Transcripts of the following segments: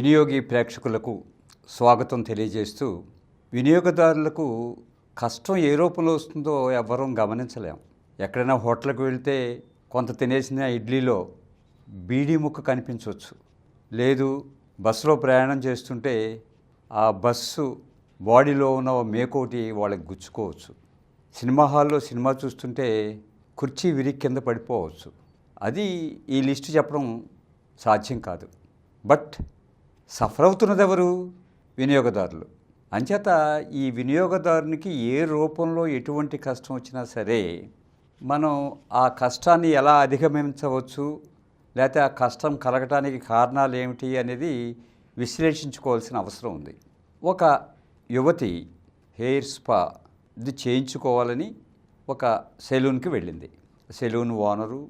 వినియోగి ప్రేక్షకులకు స్వాగతం తెలియజేస్తూ, వినియోగదారులకు కష్టం ఏ రూపంలో వస్తుందో ఎవ్వరూ గమనించలేం. ఎక్కడైనా హోటల్కి వెళ్తే కొంత తినేసిన ఇడ్లీలో బీడీ ముక్క కనిపించవచ్చు. లేదు, బస్సులో ప్రయాణం చేస్తుంటే ఆ బస్సు బాడీలో ఉన్న మేకోటి వాళ్ళకి గుచ్చుకోవచ్చు. సినిమా హాల్లో సినిమా చూస్తుంటే కుర్చీ విరిగి కింద పడిపోవచ్చు. అది ఈ లిస్టు చెప్పడం సాధ్యం కాదు. బట్ సఫర్ అవుతున్నది ఎవరు? వినియోగదారులు. అంచేత ఈ వినియోగదారునికి ఏ రూపంలో ఎటువంటి కష్టం వచ్చినా సరే మనం ఆ కష్టాన్ని ఎలా అధిగమించవచ్చు, లేకపోతే ఆ కష్టం కలగటానికి కారణాలు ఏమిటి అనేది విశ్లేషించుకోవాల్సిన అవసరం ఉంది. ఒక యువతి హెయిర్ స్పా ఇది చేయించుకోవాలని ఒక సెలూన్కి వెళ్ళింది. సెలూన్ ఓనరు,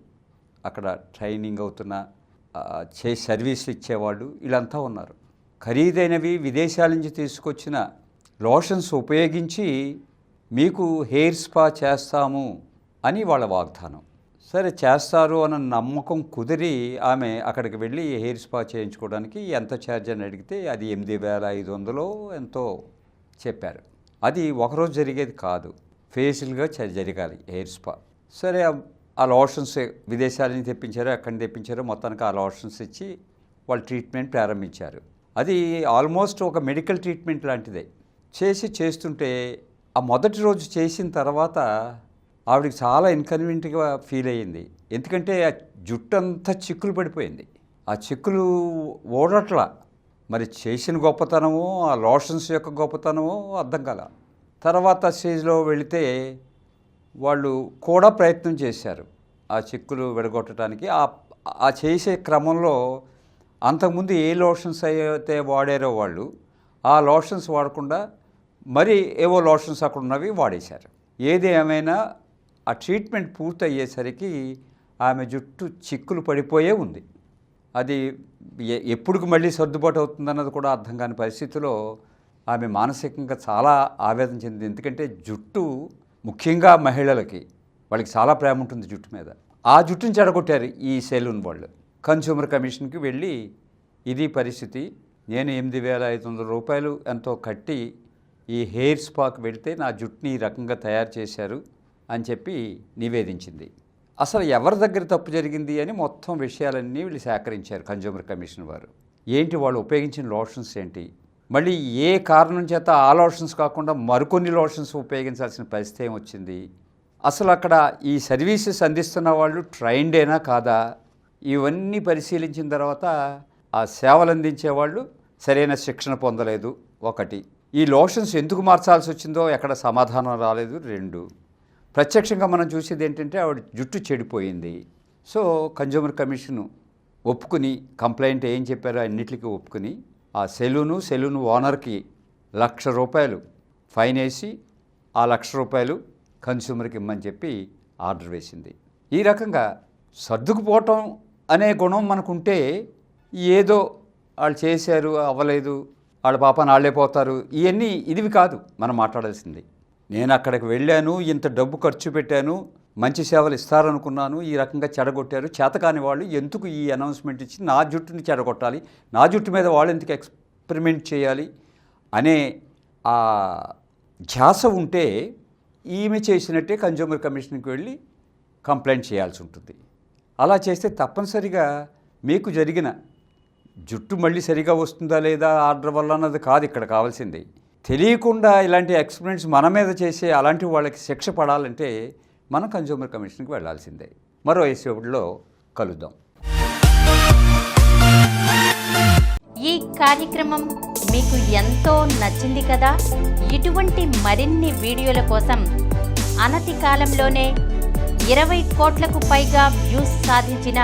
అక్కడ ట్రైనింగ్ అవుతున్న సర్వీసులు ఇచ్చేవాళ్ళు వీళ్ళంతా ఉన్నారు. ఖరీదైనవి విదేశాల నుంచి తీసుకొచ్చిన లోషన్స్ ఉపయోగించి మీకు హెయిర్ స్పా చేస్తాము అని వాళ్ళ వాగ్దానం. సరే, చేస్తారు అన్న నమ్మకం కుదిరి ఆమె అక్కడికి వెళ్ళి హెయిర్ స్పా చేయించుకోవడానికి ఎంత ఛార్జ్ అని అడిగితే అది 8,500 ఎంతో చెప్పారు. అది ఒకరోజు జరిగేది కాదు, ఫేషియల్గా జరగాలి హెయిర్ స్పా. సరే, ఆ లోషన్స్ విదేశాల నుంచి తెప్పించారో ఎక్కడి నుంచి తెప్పించారో మొత్తానికి ఆ లోషన్స్ ఇచ్చి వాళ్ళు ట్రీట్మెంట్ ప్రారంభించారు. అది ఆల్మోస్ట్ ఒక మెడికల్ ట్రీట్మెంట్ లాంటిదే. చేస్తుంటే ఆ మొదటి రోజు చేసిన తర్వాత ఆవిడకి చాలా ఇన్కన్వీనియంట్గా ఫీల్ అయ్యింది. ఎందుకంటే ఆ జుట్టు అంతా చిక్కులు పడిపోయింది. ఆ చిక్కులు ఓడట్లా. మరి చేసిన గొప్పతనమో ఆ లోషన్స్ యొక్క గొప్పతనమో అర్థం కాల. తర్వాత స్టేజ్లో వెళితే వాళ్ళు కూడా ప్రయత్నం చేశారు ఆ చిక్కులు విడగొట్టడానికి. ఆ చేసే క్రమంలో అంతకుముందు ఏ లోషన్స్ అయితే వాడారో వాళ్ళు ఆ లోషన్స్ వాడకుండా మరి ఏవో లోషన్స్ అక్కడ ఉన్నవి వాడేశారు. ఏది ఏమైనా ఆ ట్రీట్మెంట్ పూర్తి అయ్యేసరికి ఆమె జుట్టు చిక్కులు పడిపోయే ఉంది. అది ఎప్పుడుకు మళ్ళీ సర్దుబాటు అవుతుందన్నది కూడా అర్థం కాని పరిస్థితిలో ఆమె మానసికంగా చాలా ఆవేదన చెందింది. ఎందుకంటే జుట్టు, ముఖ్యంగా మహిళలకి, వాళ్ళకి చాలా ప్రేమ ఉంటుంది జుట్టు మీద. ఆ జుట్టుని చెడగొట్టారు ఈ సెలూన్ వాళ్ళు. కన్స్యూమర్ కమిషన్కి వెళ్ళి ఇది పరిస్థితి, నేను 8,500 ఎంతో కట్టి ఈ హెయిర్ స్పాకి వెళితే నా జుట్టుని ఈ రకంగా తయారు చేశారు అని చెప్పి నివేదించింది. అసలు ఎవరి దగ్గర తప్పు జరిగింది అని మొత్తం విషయాలన్నీ వీళ్ళు సేకరించారు కన్స్యూమర్ కమిషన్ వారు. ఏంటి వాళ్ళు ఉపయోగించిన లోషన్స్ ఏంటి, మళ్ళీ ఏ కారణం చేత ఆ లోషన్స్ కాకుండా మరికొన్ని లోషన్స్ ఉపయోగించాల్సిన పరిస్థితి ఏమొచ్చింది, అసలు అక్కడ ఈ సర్వీసెస్ అందిస్తున్న వాళ్ళు ట్రైన్డేనా కాదా, ఇవన్నీ పరిశీలించిన తర్వాత ఆ సేవలు అందించే వాళ్ళు సరైన శిక్షణ పొందలేదు. ఒకటి, ఈ లోషన్స్ ఎందుకు మార్చాల్సి వచ్చిందో ఎక్కడ సమాధానం రాలేదు. 2, ప్రత్యక్షంగా మనం చూసేది ఏంటంటే ఆవిడ జుట్టు చెడిపోయింది. సో కన్స్యూమర్ కమిషన్ ఒప్పుకుని, కంప్లైంట్ ఏం చెప్పారో అన్నిటికీ ఒప్పుకుని ఆ సెలూన్ ఓనర్కి ₹1,00,000 ఫైన్ వేసి ఆ ₹1,00,000 కన్స్యూమర్కి ఇమ్మని చెప్పి ఆర్డర్ వేసింది. ఈ రకంగా సర్దుకుపోవటం అనే గుణం మనకుంటే ఏదో వాళ్ళు చేశారు అవ్వలేదు, వాళ్ళ పాపని వాళ్ళే పోతారు, ఇవన్నీ ఇదివి కాదు మనం మాట్లాడాల్సింది. నేను అక్కడికి వెళ్ళాను, ఇంత డబ్బు ఖర్చు పెట్టాను, మంచి సేవలు ఇస్తారనుకున్నాను, ఈ రకంగా చెడగొట్టారు, చేతకాని వాళ్ళు ఎందుకు ఈ అనౌన్స్మెంట్ ఇచ్చి నా జుట్టుని చెడగొట్టాలి, నా జుట్టు మీద వాళ్ళు ఎందుకు ఎక్స్పెరిమెంట్ చేయాలి అనే ఆ ధ్యాస ఉంటే ఈమె చేసినట్టే కన్స్యూమర్ కమిషన్కి వెళ్ళి కంప్లైంట్ చేయాల్సి ఉంటుంది. అలా చేస్తే తప్పనిసరిగా మీకు జరిగిన జుట్టు మళ్ళీ సరిగా వస్తుందా లేదా ఆర్డర్ వల్ల అన్నది కాదు ఇక్కడ కావాల్సింది. తెలియకుండా ఇలాంటి ఎక్స్పెరిమెంట్స్ మన మీద చేసే అలాంటి వాళ్ళకి శిక్ష పడాలంటే మనం కన్స్యూమర్ కమిషన్కి వెళ్లాల్సిందే. మరో ఎపిసోడ్లో కలుద్దాం. ఈ కార్యక్రమం మీకు ఎంతో నచ్చింది కదా. ఇటువంటి మరిన్ని వీడియోల కోసం అనతి కాలంలోనే 20 కోట్లకు పైగా వ్యూస్ సాధించిన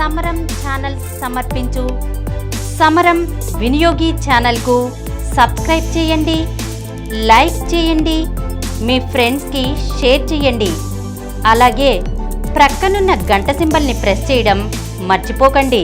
సమరం ఛానల్ సమర్పించు సమరం వినియోగి ఛానల్కు సబ్స్క్రైబ్ చేయండి, లైక్ చేయండి, మీ ఫ్రెండ్స్కి షేర్ చేయండి. అలాగే ప్రక్కనున్న గంట సింబల్ని ప్రెస్ చేయడం మర్చిపోకండి.